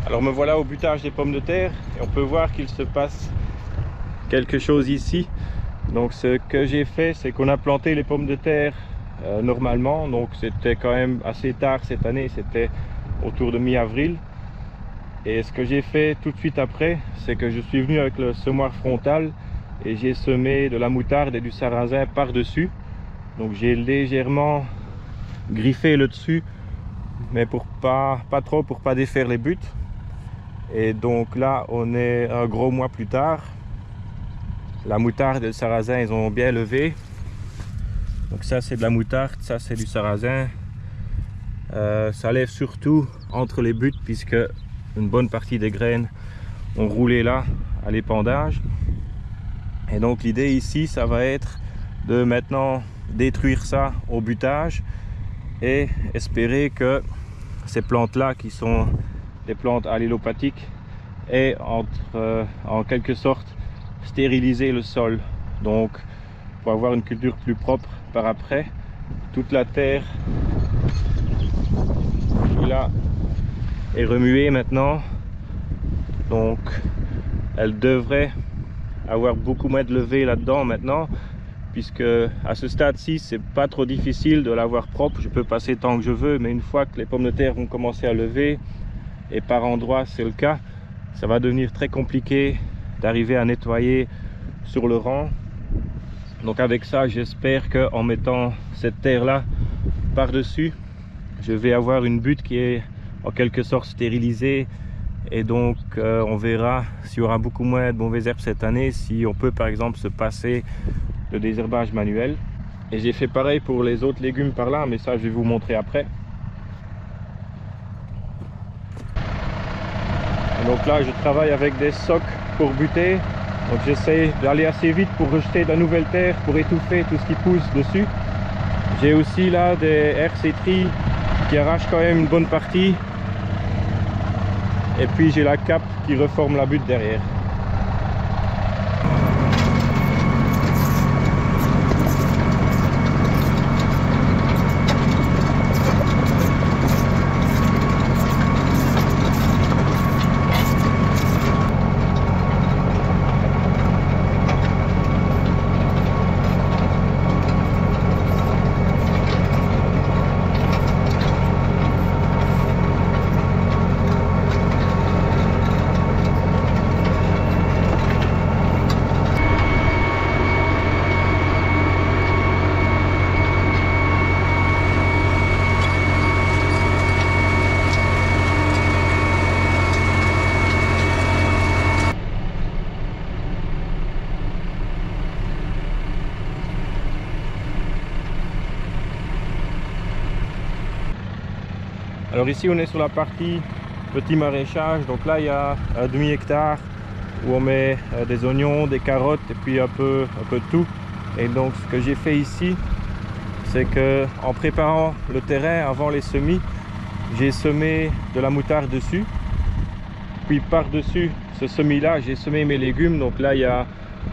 Alors me voilà au butage des pommes de terre et on peut voir qu'il se passe quelque chose ici. Donc ce que j'ai fait, c'est qu'on a planté les pommes de terre normalement. Donc c'était quand même assez tard cette année, c'était autour de mi-avril. Et ce que j'ai fait tout de suite après, c'est que je suis venu avec le semoir frontal et j'ai semé de la moutarde et du sarrasin par-dessus. Donc j'ai légèrement griffé le dessus, mais pour pas trop, pour pas défaire les buts. Et donc là on est un gros mois plus tard. La moutarde et le sarrasin ils ont bien levé. Donc ça c'est de la moutarde, ça c'est du sarrasin. Ça lève surtout entre les buts puisque une bonne partie des graines ont roulé là à l'épandage. Et donc l'idée ici ça va être de maintenant détruire ça au butage et espérer que ces plantes là qui sont des plantes allélopathiques aient en quelque sorte stériliser le sol, donc pour avoir une culture plus propre par après. Toute la terre qui là est remuée maintenant, donc elle devrait avoir beaucoup moins de levée là-dedans maintenant, puisque à ce stade-ci c'est pas trop difficile de l'avoir propre. Je peux passer tant que je veux, mais une fois que les pommes de terre vont commencer à lever, et par endroits c'est le cas, ça va devenir très compliqué d'arriver à nettoyer sur le rang. Donc avec ça j'espère qu'en mettant cette terre là par dessus, je vais avoir une butte qui est en quelque sorte stérilisée. Et donc on verra s'il y aura beaucoup moins de mauvaises herbes cette année, si on peut par exemple se passer de désherbage manuel. Et j'ai fait pareil pour les autres légumes par là, mais ça je vais vous montrer après. Et donc là je travaille avec des socs pour buter. Donc j'essaie d'aller assez vite pour rejeter de la nouvelle terre, pour étouffer tout ce qui pousse dessus. J'ai aussi là des RC-Tri qui arrachent quand même une bonne partie. Et puis j'ai la cape qui reforme la butte derrière. Alors ici on est sur la partie petit maraîchage, donc là il y a un demi-hectare où on met des oignons, des carottes et puis un peu de tout. Et donc ce que j'ai fait ici, c'est que en préparant le terrain avant les semis, j'ai semé de la moutarde dessus. Puis par dessus ce semis là j'ai semé mes légumes. Donc là il y a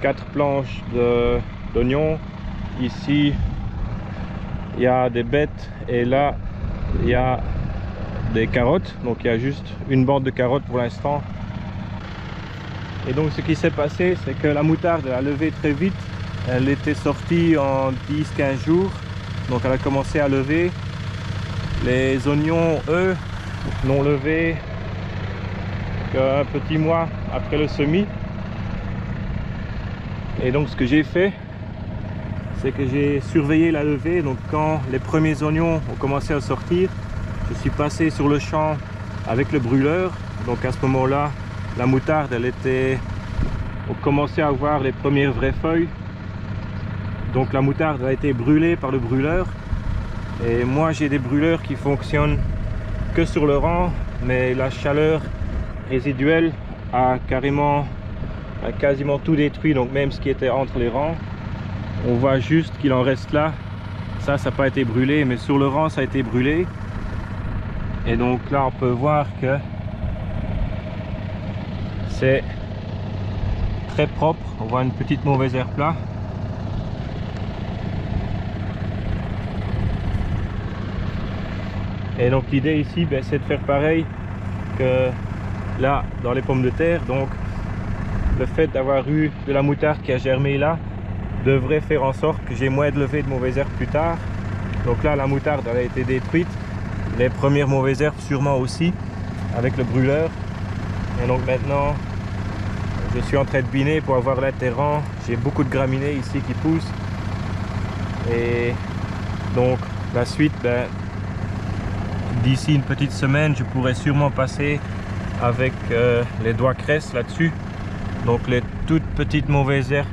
4 planches d'oignons, ici il y a des bêtes et là il y a des carottes. Donc il y a juste une bande de carottes pour l'instant. Et donc ce qui s'est passé, c'est que la moutarde a levé très vite. Elle était sortie en 10-15 jours, donc elle a commencé à lever. Les oignons eux n'ont levé qu'un petit mois après le semis. Et donc ce que j'ai fait, c'est que j'ai surveillé la levée. Donc quand les premiers oignons ont commencé à sortir, je suis passé sur le champ avec le brûleur. Donc à ce moment là la moutarde on commençait à avoir les premières vraies feuilles. Donc la moutarde a été brûlée par le brûleur. Et moi j'ai des brûleurs qui fonctionnent que sur le rang, mais la chaleur résiduelle a quasiment tout détruit. Donc même ce qui était entre les rangs, on voit juste qu'il en reste là. Ça n'a pas été brûlé, mais sur le rang ça a été brûlé. Et donc là on peut voir que c'est très propre. On voit une petite mauvaise herbe là. Et donc l'idée ici, c'est de faire pareil que là dans les pommes de terre. Donc le fait d'avoir eu de la moutarde qui a germé là devrait faire en sorte que j'ai moins de levée de mauvaises herbes plus tard. Donc là la moutarde elle a été détruite, les premières mauvaises herbes sûrement aussi avec le brûleur. Et donc maintenant je suis en train de biner pour avoir l'adhérent. J'ai beaucoup de graminées ici qui poussent. Et donc la suite, d'ici une petite semaine, je pourrais sûrement passer avec les doigts cresse là-dessus. Donc les toutes petites mauvaises herbes.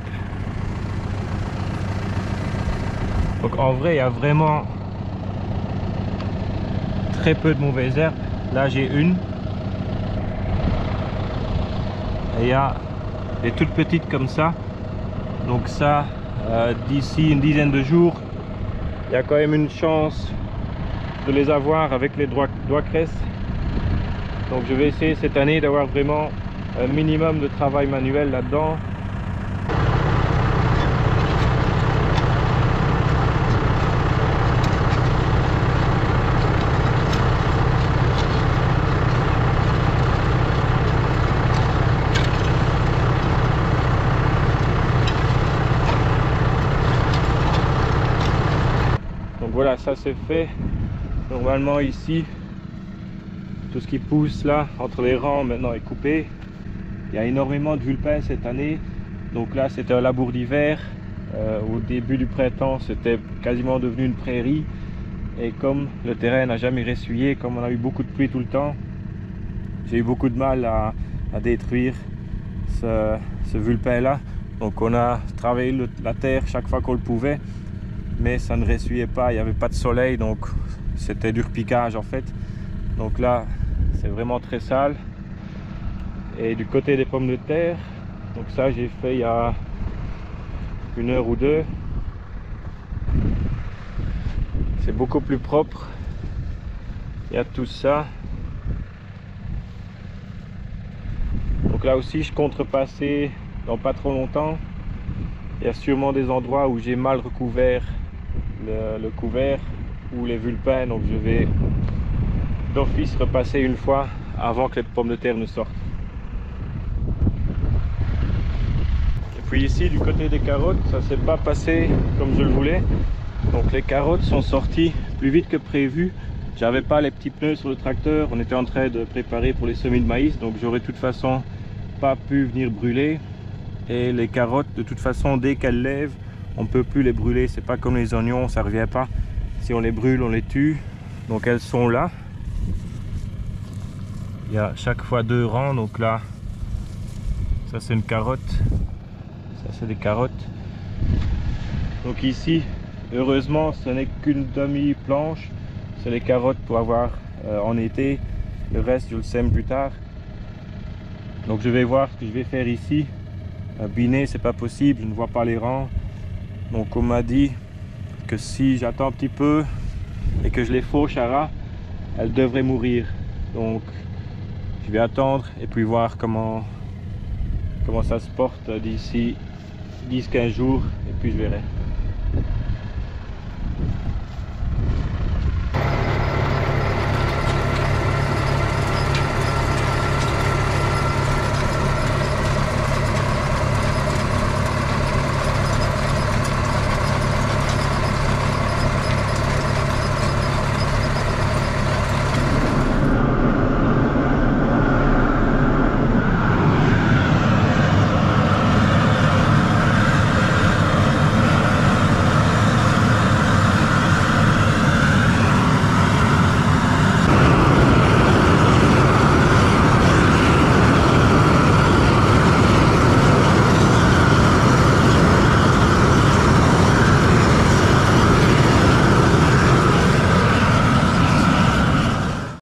Donc en vrai, il y a vraiment très peu de mauvaises herbes. Là j'ai une. Et il y a des toutes petites comme ça. Donc ça, d'ici une dizaine de jours, il y a quand même une chance de les avoir avec les doigts cresse. Donc je vais essayer cette année d'avoir vraiment un minimum de travail manuel là-dedans. Donc voilà, ça c'est fait. Normalement ici, tout ce qui pousse là entre les rangs maintenant est coupé. Il y a énormément de vulpins cette année. Donc là c'était un labour d'hiver. Au début du printemps c'était quasiment devenu une prairie. Et comme le terrain n'a jamais ressuyé, comme on a eu beaucoup de pluie tout le temps, j'ai eu beaucoup de mal à détruire ce vulpin là. Donc on a travaillé la terre chaque fois qu'on le pouvait. Mais ça ne ressuyait pas, il n'y avait pas de soleil, donc c'était du repiquage en fait. Donc là c'est vraiment très sale. Et du côté des pommes de terre, donc ça j'ai fait il y a 1 heure ou 2. C'est beaucoup plus propre. Il y a tout ça. Donc là aussi je compte repasser dans pas trop longtemps. Il y a sûrement des endroits où j'ai mal recouvert le couvert ou les vulpins, donc je vais d'office repasser une fois avant que les pommes de terre ne sortent. Et puis ici du côté des carottes, ça s'est pas passé comme je le voulais. Donc les carottes sont sorties plus vite que prévu. J'avais pas les petits pneus sur le tracteur, on était en train de préparer pour les semis de maïs, donc j'aurais de toute façon pas pu venir brûler. Et les carottes, de toute façon, dès qu'elles lèvent, on ne peut plus les brûler. C'est pas comme les oignons, ça revient pas. Si on les brûle, on les tue. Donc elles sont là. Il y a chaque fois 2 rangs. Donc là, ça c'est une carotte. Ça c'est des carottes. Donc ici, heureusement, ce n'est qu'une demi-planche. C'est les carottes pour avoir en été. Le reste, je le sème plus tard. Donc je vais voir ce que je vais faire ici. Biner, c'est pas possible, je ne vois pas les rangs. Donc on m'a dit que si j'attends un petit peu et que je les fauche à ras, elles devraient mourir. Donc je vais attendre et puis voir comment ça se porte d'ici 10-15 jours et puis je verrai.